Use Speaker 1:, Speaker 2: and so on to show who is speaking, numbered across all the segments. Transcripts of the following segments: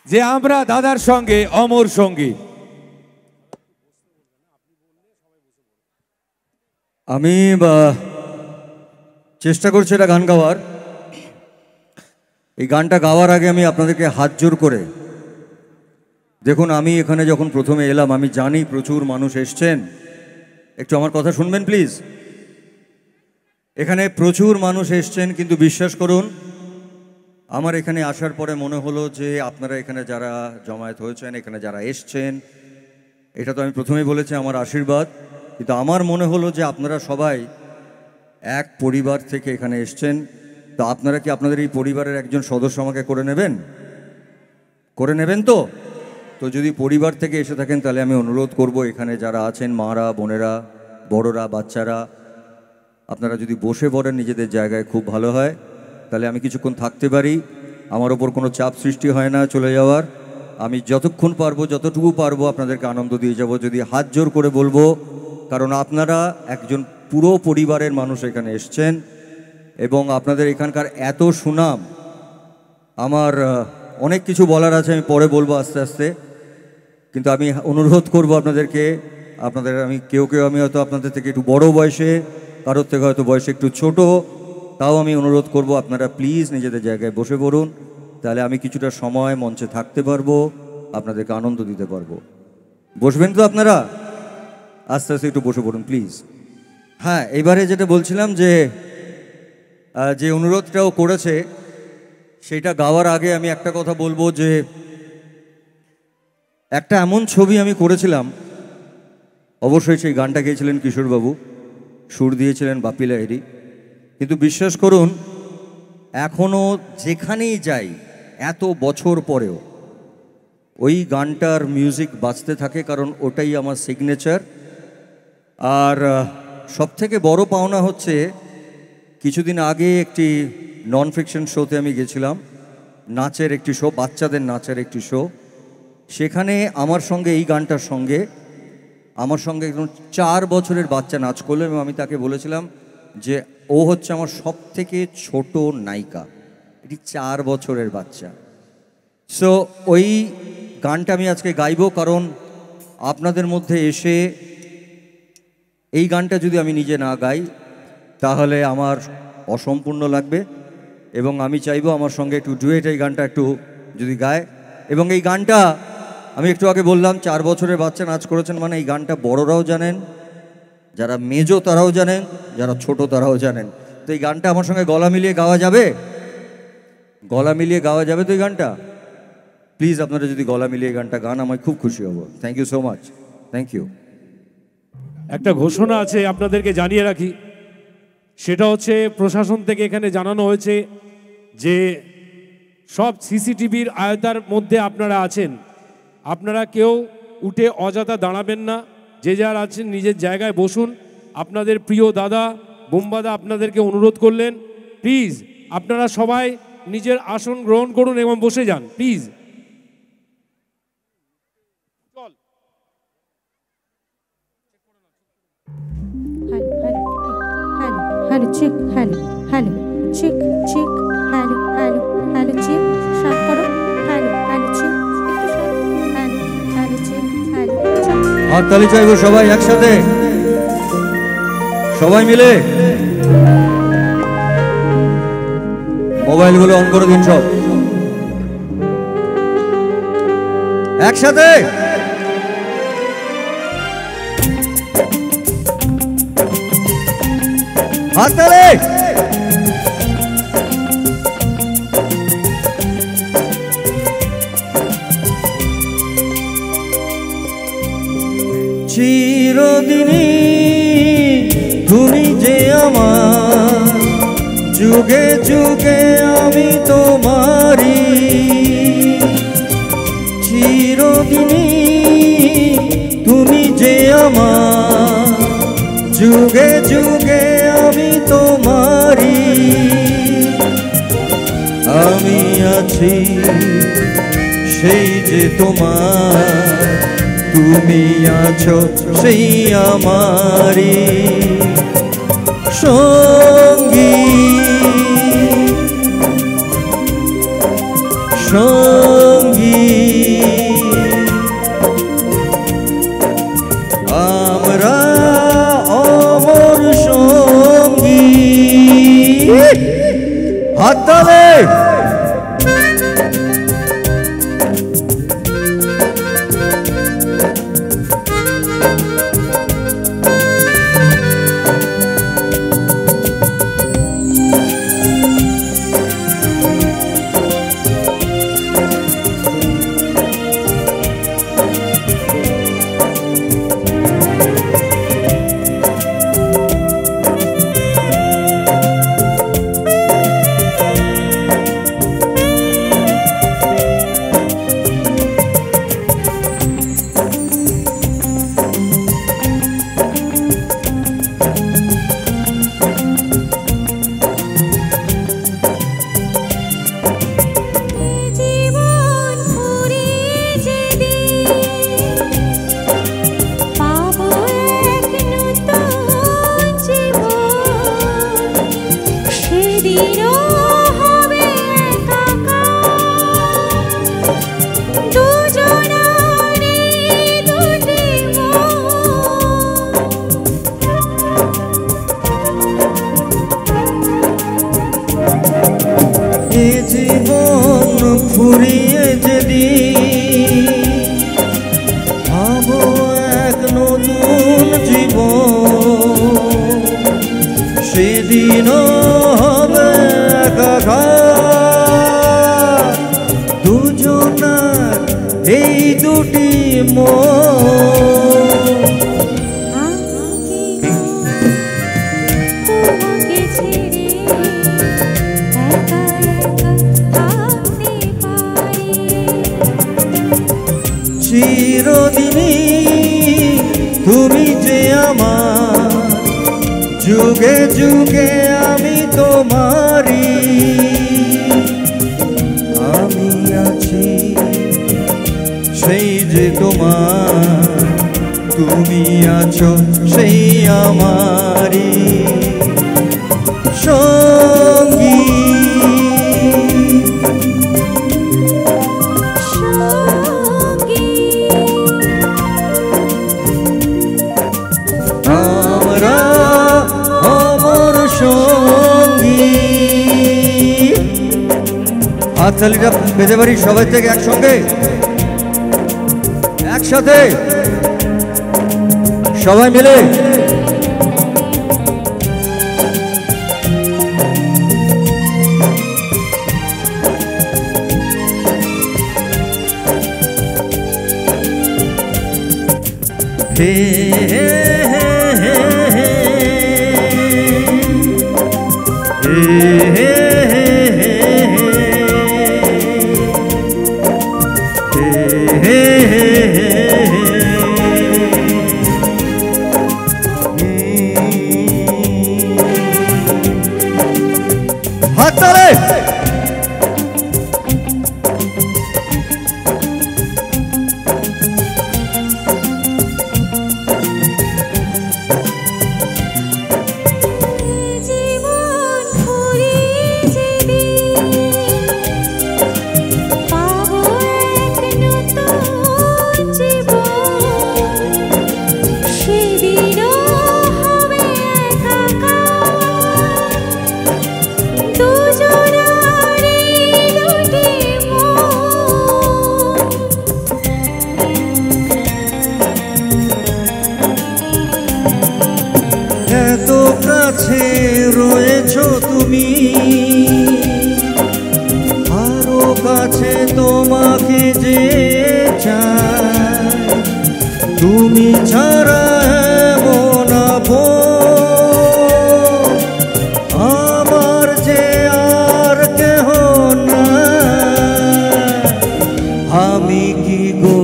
Speaker 1: যে আমরা দাদার সঙ্গে অমর সঙ্গী।
Speaker 2: আমি চেষ্টা করছি এটা গান গাওয়ার। এই গানটা গাওয়ার আগে আমি আপনাদেরকে হাত জোর করে, দেখুন আমি এখানে যখন প্রথমে এলাম আমি জানি প্রচুর মানুষ এসছেন, একটু আমার কথা শুনবেন প্লিজ। এখানে প্রচুর মানুষ এসছেন, কিন্তু বিশ্বাস করুন আমার এখানে আসার পরে মনে হলো যে আপনারা এখানে যারা জমায়েত হয়েছেন, এখানে যারা এসছেন, এটা তো আমি প্রথমেই বলেছি আমার আশীর্বাদ, কিন্তু আমার মনে হলো যে আপনারা সবাই এক পরিবার থেকে এখানে এসছেন। তো আপনারা কি আপনাদের এই পরিবারের একজন সদস্য আমাকে করে নেবেন? করে নেবেন তো? তো যদি পরিবার থেকে এসে থাকেন তাহলে আমি অনুরোধ করব এখানে যারা আছেন মারা, বোনেরা, বড়রা, বাচ্চারা, আপনারা যদি বসে পড়েন নিজেদের জায়গায় খুব ভালো হয়, তাহলে আমি কিছুক্ষণ থাকতে পারি, আমার ওপর কোনো চাপ সৃষ্টি হয় না চলে যাওয়ার। আমি যতক্ষণ পারবো, যতটুকু পারবো আপনাদেরকে আনন্দ দিয়ে যাব। যদি হাত জোর করে বলবো, কারণ আপনারা একজন পুরো পরিবারের মানুষ এখানে এসছেন এবং আপনাদের এখানকার এত সুনাম, আমার অনেক কিছু বলার আছে, আমি পরে বলবো আস্তে আস্তে, কিন্তু আমি অনুরোধ করব আপনাদেরকে, আমি কেউ আমি হয়তো আপনাদের থেকে একটু বড় বয়সে, কারোর থেকে হয়তো বয়সে একটু ছোট, তাও আমি অনুরোধ করব আপনারা প্লিজ নিজেদের জায়গায় বসে পড়ুন, তাহলে আমি কিছুটা সময় মঞ্চে থাকতে পারবো, আপনাদেরকে আনন্দ দিতে পারবো। বসবেন তো আপনারা? আস্তে আস্তে একটু বসে পড়ুন প্লিজ। হ্যাঁ, এবারে যেটা বলছিলাম যে অনুরোধটাও করেছে সেটা গাওয়ার আগে আমি একটা কথা বলবো, যে একটা এমন ছবি আমি করেছিলাম, অবশ্যই সেই গানটা গেয়েছিলেন কিশোরবাবু, সুর দিয়েছিলেন বাপি লাহিড়ী, কিন্তু বিশ্বাস করুন এখনও যেখানেই যাই এত বছর পরেও ওই গানটার মিউজিক বাজতে থাকে, কারণ ওটাই আমার সিগনেচার। আর সবথেকে বড় পাওনা হচ্ছে, কিছুদিন আগে একটি নন ফিকশন শোতে আমি গেছিলাম, নাচের একটি শো, বাচ্চাদের নাচের একটি শো। সেখানে আমার সঙ্গে এই গানটার সঙ্গে আমার সঙ্গে একজন 4 বছরের বাচ্চা নাচ করলো এবং আমি তাকে বলেছিলাম যে ও হচ্ছে আমার সব থেকে ছোট নায়িকা, এটি 4 বছরের বাচ্চা। সো ওই গানটা আমি আজকে গাইবো, কারণ আপনাদের মধ্যে এসে এই গানটা যদি আমি নিজে না গাই তাহলে আমার অসম্পূর্ণ লাগবে, এবং আমি চাইবো আমার সঙ্গে একটু ডুয়েট এই গানটা একটু যদি গায়। এবং এই গানটা আমি একটু আগে বললাম 4 বছরের বাচ্চা নাচ করেছেন, মানে এই গানটা বড়রাও জানেন, যারা মেজো তারাও জানেন, যারা ছোট তারাও জানেন। তো এই গানটা আমার সঙ্গে গলা মিলিয়ে গাওয়া যাবে? গলা মিলিয়ে গাওয়া যাবে তো এই গানটা? প্লিজ আপনারা যদি গলা মিলিয়ে গানটা গান আমি খুব খুশি হব। Thank you so much, thank you.
Speaker 3: একটা ঘোষণা আছে আপনাদেরকে জানিয়ে রাখি, সেটা হচ্ছে প্রশাসন থেকে এখানে জানানো হয়েছে যে সব সিসিটিভির আয়তার মধ্যে আপনারা আছেন, আপনারা কেউ উঠে অযথা দাঁড়াবেন না, যে যার আছেন নিজের জায়গায় বসুন। আপনাদের প্রিয় দাদা বোম্বাদা আপনাদেরকে অনুরোধ করলেন, প্লিজ আপনারা সবাই নিজের আসন গ্রহণ করুন এবং বসে যান please.
Speaker 4: Hello check, hello hello check check, hello hello hello check, শার্ট করো, হ্যালো হ্যালো চেক, একটু শার্ট, হ্যালো হ্যালো চেক, হ্যালো।
Speaker 2: হাততালি চাইবো সবাই একসাথে, সবাই মিলে। মোবাইলগুলো অন করে দিন সব একসাথে। হাততালি। চিরদিনই তুমি যে আমার, যুগে যুগে আমি তোমারি। চিরদিনই তুমি যে আমার, যুগে যুগে আমি তোমারি। আমি আছি সেই যে তোমার, তুমি আছো সেই আমারি সঙ্গী, সঙ্গী। ফুরিয়ে যেদিন ভাবো এক নতুন জীবন, সেদিনও হবে একাকার দুজনার এই দুটি মন।
Speaker 4: তোমাকে ছেড়ে একা একা থাকতে পারি।
Speaker 2: চিরদিনই তুমি যে আমার, যুগে যুগে আমি তোমারি। আমি আছি সেই যে তোমার, তুমি আছো সেই আমারি সঙ্গী। আমরা অমর সঙ্গী। হাততালিটা পেতে পারি সবাই থেকে একসঙ্গে, একসাথে সবাই মিলে। হে হে হে হে হে হাততালি।
Speaker 4: জীবন ফুরিয়ে যেদিন পাবো এক নতুন জীবন, সেদিনও হবে একাকার দুজনারই দুটি মন।
Speaker 2: এত কাছে রয়েছো তুমি, আরো কাছে তোমাকে যে চাই। তুমি ছাড়া এমন আপন আমার যে আর কেহ না। আমি কি গো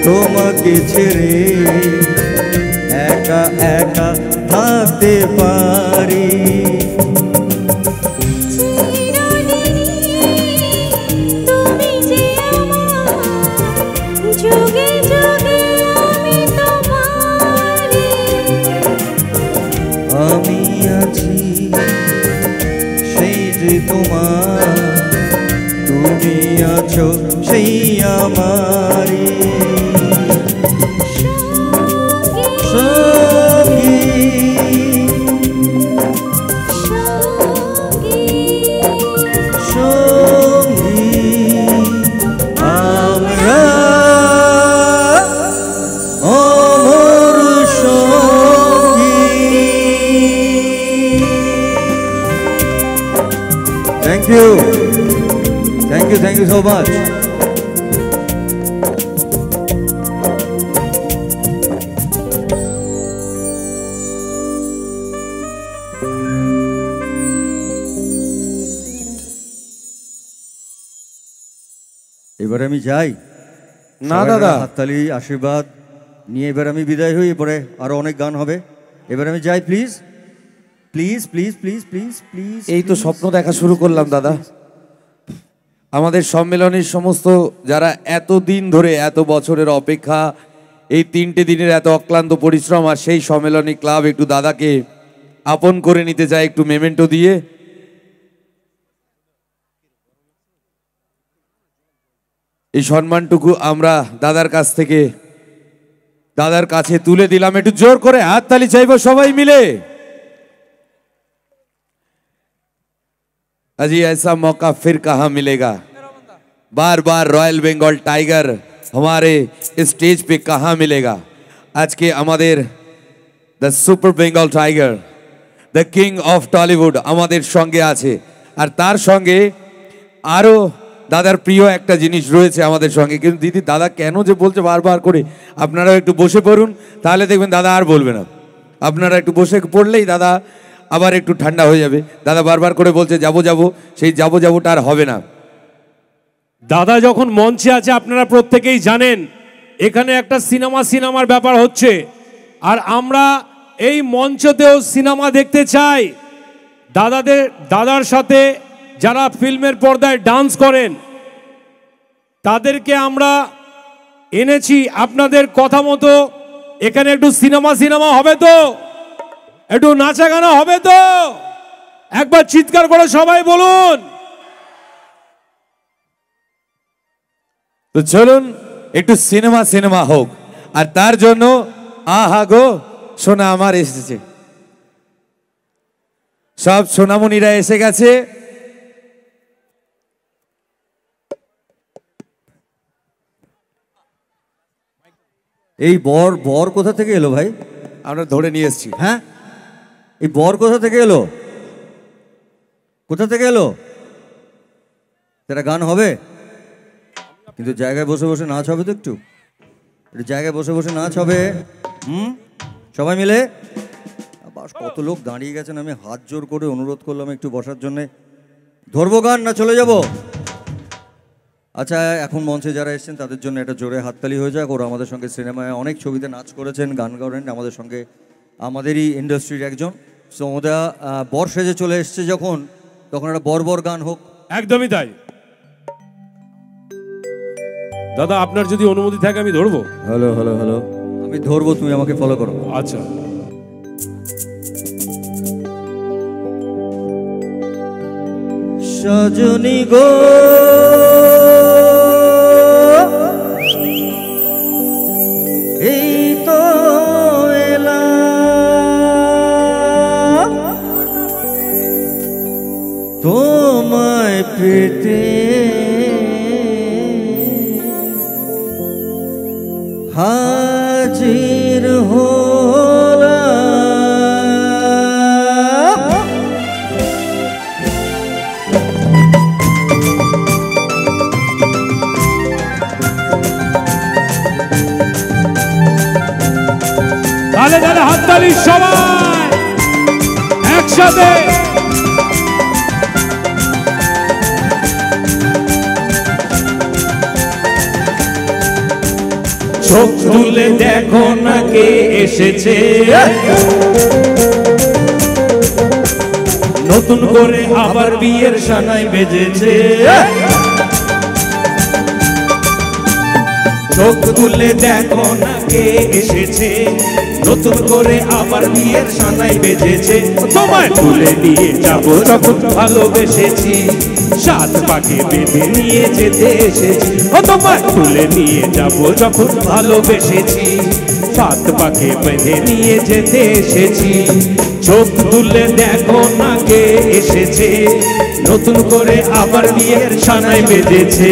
Speaker 2: তোমাকে ছেড়ে একা একা থাকতে পারি।
Speaker 4: তুমি যে আমার, যুগে যুগে আমি তোমারি।
Speaker 2: আমি আছি সেই যে তোমার, তুমি আছো সেই আমারি সঙ্গী। সঙ্গী আমরা অমর সঙ্গী। Thank you, thank you, thank you so much. এবার আমি যাই
Speaker 1: না
Speaker 2: সবাই
Speaker 1: দাদা।
Speaker 2: হাততালি আশীর্বাদ নিয়ে এবার আমি বিদায় হই। এরপরে আরো অনেক গান হবে। এবার আমি যাই, please please please please please please.
Speaker 1: এই তো স্বপ্ন দেখা শুরু করলাম দাদা। আমাদের সম্মেলনের সমস্ত যারা এত দিন ধরে এত বছরের অপেক্ষা, এই 3টে দিনের এত অক্লান্ত পরিশ্রম, আর সেই সম্মেলনী ক্লাব একটু দাদাকে আপন করে নিতে চায় একটু মেমেন্টো দিয়ে। এই সম্মানটুকু আমরা দাদার কাছ থেকে দাদার কাছে তুলে দিলাম। একটু জোর করে হাততালি চাইবো সবাই মিলে। अजी ऐसा मौका फिर कहाँ मिलेगा, बार बार रॉयल बेंगल टाइगर हमारे स्टेज पे कहाँ मिलेगा। आज के हमारे the super Bengal tiger the king of Tollywood हमारे संगे आछे और तार संगे आरो दादार प्रिय একটা জিনিস রয়েছে আমাদের সঙ্গে। কিন্তু দিদি দাদা কেন যে বলছে বারবার করে, আপনারা একটু বসে পড়ুন তাহলে দেখবেন দাদা আর বলবে না। আপনারা একটু বসে পড়লেই দাদা আবার একটু ঠান্ডা হয়ে যাবে। দাদা বারবার করে বলছে যাবো যাবো, সেই যাবো যাবোটা আর হবে না।
Speaker 3: দাদা যখন মঞ্চে আছে আপনারা প্রত্যেকেই জানেন এখানে একটা সিনেমার ব্যাপার হচ্ছে, আর আমরা এই মঞ্চতেও সিনেমা দেখতে চাই। দাদার সাথে যারা ফিল্মের পর্দায় ডান্স করেন তাদেরকে আমরা এনেছি আপনাদের কথা মতো। এখানে একটু সিনেমা হবে তো, একটু নাচা গানা হবে তো, একবার চিৎকার করে সবাই বলুন।
Speaker 1: তো চলুন একটু সিনেমা হোক, আর তার জন্য আহা গো সোনা আমার এসেছে, সব সোনামণিরা এসে গেছে।
Speaker 2: এই বর কোথা থেকে এলো ভাই?
Speaker 1: আমরা ধরে নিয়ে এসেছি।
Speaker 2: হ্যাঁ, এই বর কোথা থেকে এলো? কোথা থেকে এলো? সেটা গান হবে, কিন্তু জায়গায় বসে বসে নাচ হবে তো। একটু জায়গায় বসে বসে নাচ হবে। সবাই মিলে। বাস, কত লোক দাঁড়িয়ে গেছেন, আমি হাত জোর করে অনুরোধ করলাম একটু বসার জন্যে। ধরবো গান না চলে যাব? আচ্ছা, এখন মঞ্চে যারা এসেছেন তাদের জন্য একটা জোরে হাততালি হয়ে যাক। ওরা আমাদের সঙ্গে সিনেমায় অনেক ছবিতে নাচ করেছেন, গান করেন আমাদের সঙ্গে, আমাদেরই ইন্ডাস্ট্রির একজন। সো ওরা বর সেজে চলে এসছে যখন, তখন একটা বর গান হোক।
Speaker 3: একদমই তাই। দাদা আপনার যদি অনুমতি থাকে আমি ধরবো।
Speaker 2: হ্যালো, আমি ধরবো, তুমি আমাকে ফলো করো।
Speaker 3: আচ্ছা।
Speaker 2: সজনী গো এই তো এলাম তোমায় পেতে, হাজির হলাম।
Speaker 3: তাহলে হাততালি সবাই একসাথে। চোখ তুলে দেখো না কে এসেছে, নতুন করে আবার বিয়ের সানাই বেজেছে। চোখ তুলে দেখো না কে এসেছে, নতুন করে আবার বিয়ের সানাই বেজেছে। তোমায় তুলে নিয়ে যাবো যখন ভালোবেসেছি, সাত পাকে বেঁধে নিয়ে যেতে এসেছি। ও তোমায় তুলে নিয়ে যাবো যখন ভালোবেসেছি, সাত পাকে বেঁধে নিয়ে যেতে এসেছি। চোখ তুলে দেখো না কে এসেছে, নতুন করে আবার বিয়ের সানাই বেজেছে।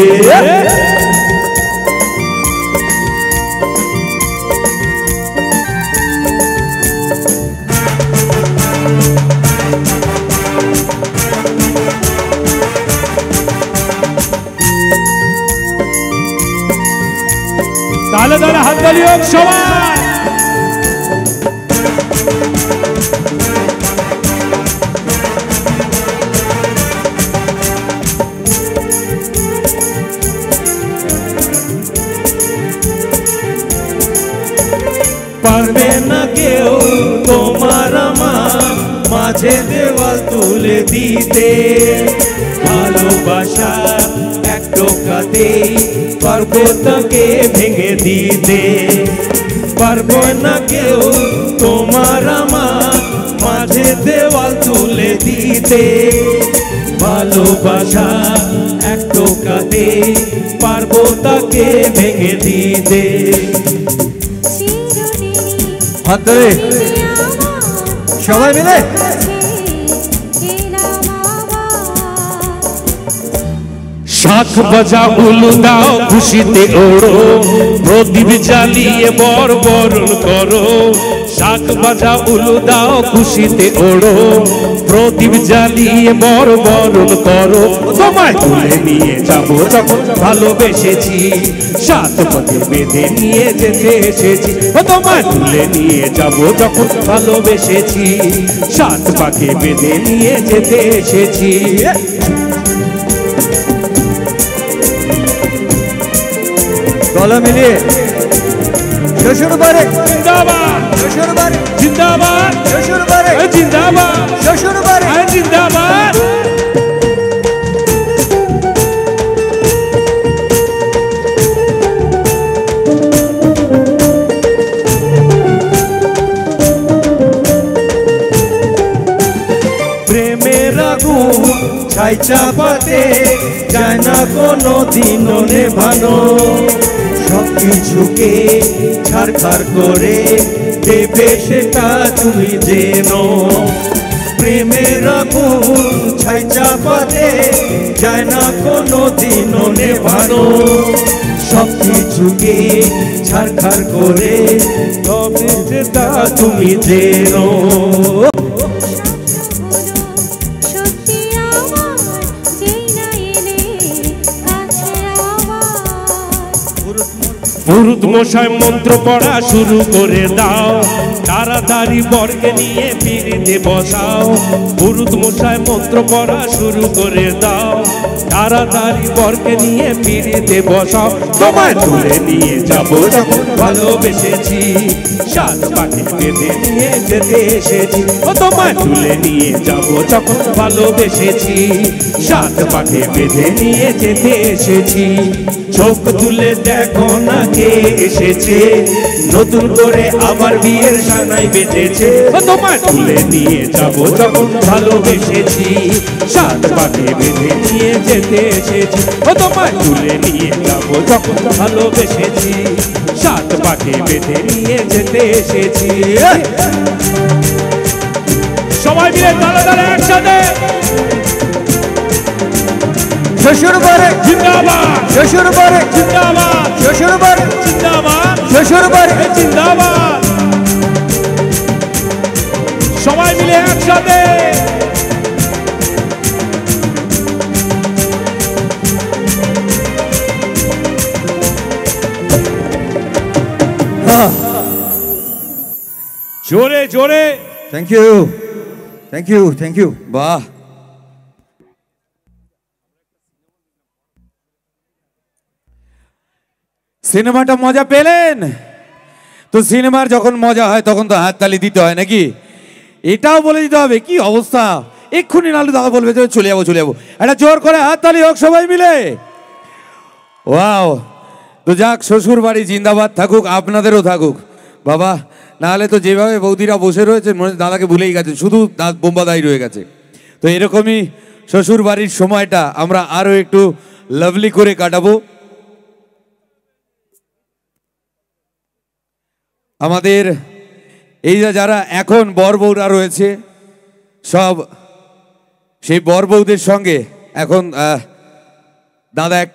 Speaker 3: তাহলে হাততালি হোক সবাই। পারবে না কেউ তোমার আমার মাঝে দেওয়াল তুলে দিতে, ভালোবাসা এক টোকাতেই পর্বতকে ভেঙে দিতে। পারবে না কেউ তোমার আমার মাঝে দেওয়াল তুলে দিতে, ভালোবাসা এক টোকাতেই পর্বতকে ভেঙে দিতে।
Speaker 2: হাত ধরে সবাই মিলে
Speaker 3: শাখ বাজা উলু দাও খুশিতে ওড়ো, প্রদীপ জ্বালিয়ে বর বরণ করো। শাখ বাজা উলু দাও খুশিতে ওড়ো, প্রদীপ জ্বালিয়ে বর বরণ করো। তোমায় তুলে নিয়ে যাবো যখন ভালোবেসেছি, সাত পথে বেঁধে নিয়ে যেতে এসেছি। ও তোমায় তুলে নিয়ে যাবো যখন ভালোবেসেছি, সাত পাকে বেঁধে নিয়ে যেতে এসেছি।
Speaker 2: গলা মিলিয়ে শ্বশুর বাড়ি
Speaker 3: জিন্দাবাদ,
Speaker 2: শ্বশুর বাড়ি
Speaker 3: জিন্দাবাদ,
Speaker 2: শ্বশুর বাড়ি
Speaker 3: জিন্দাবাদ,
Speaker 2: শ্বশুর বাড়ি
Speaker 3: জিন্দাবাদ।
Speaker 2: প্রেমের আগুন ছাই চাপাতে যায় না কোনো দিনও নেভানো, সব কিছুকে ছাড়খাড় করে দেবে সেটা তুমি জেনো। প্রেমের আগুন ছাই চাপাতে যায় না কোনো দিনও নেভানো, সব কিছুকে ছাড়খাড় করে তবে সেটা তুমি জেনো।
Speaker 4: সত্যি আমার যেই না এলে কাছে আমার।
Speaker 3: পুরুত মশাই মন্ত্র পড়া শুরু করে দাও, তাড়াতাড়ি বরকে নিয়ে পিড়িতে বসাও। পুরুত মশাই মন্ত্র পড়া শুরু করে দাও, তাড়াতাড়ি বরকে নিয়ে পিড়িতে বসাও। তোমায় তুলে নিয়ে যাবো যখন ভালোবেসেছি, সাত পাখি বেঁধে নিয়ে যেতে এসেছি। ও তোমায় তুলে নিয়ে যাবো যখন ভালোবেসেছি, সাত পাখি বেঁধে নিয়ে যেতে এসেছি। চোখ তুলে দেখো না কে এসেছে, নতুন করে আবার বিয়ের সানাই বেজেছে। ও তোমায় তুলে নিয়ে যাবো যখন ভালোবেসেছি, সাত পাখি বেঁধে নিয়ে যেতে এসেছি। ও তোমায় তুলে নিয়ে যাবো যখন ভালোবেসেছি, সাত পাখি বেঁধে নিয়ে যেতে এসেছি। সবাই মিলে তালে তালে একসাথে
Speaker 2: শ্বশুর বাড়ি
Speaker 3: জিন্দাবাদ,
Speaker 2: শ্বশুর বাড়ি
Speaker 3: জিন্দাবাদ,
Speaker 2: শ্বশুর বাড়ি
Speaker 3: জিন্দাবাদ,
Speaker 2: শ্বশুর বাড়ি
Speaker 3: জিন্দাবাদ। সবাই মিলে একসাথে জোরে জোরে।
Speaker 2: Thank you thank you thank you.
Speaker 1: বাহ, সিনেমাটা মজা পেলেন তো? সিনেমার যখন মজা হয় তখন তো হাততালি দিতে হয় নাকি? এটাও বলে দিতে হবে কি অবস্থা। এক্ষুনি নালু দাদা বলবে যে চলে যাবো চলে যাবো, একটা জোর করে হাততালি হোক সবাই মিলে। ওয়াও, তো যাক, শ্বশুর বাড়ি জিন্দাবাদ থাকুক, আপনাদেরও থাকুক বাবা। নাহলে তো যেভাবে বৌদিরা বসে রয়েছে মনে হচ্ছে দাদাকে ভুলেই গেছে, শুধু বোম্বাদাই রয়ে গেছে। তো এরকমই শ্বশুর বাড়ির সময়টা আমরা আরও একটু লাভলি করে কাটাবো। আমাদের এই যে যারা এখন বর বউরা রয়েছে, সব সেই বর বউদের সঙ্গে এখন দাদা একটা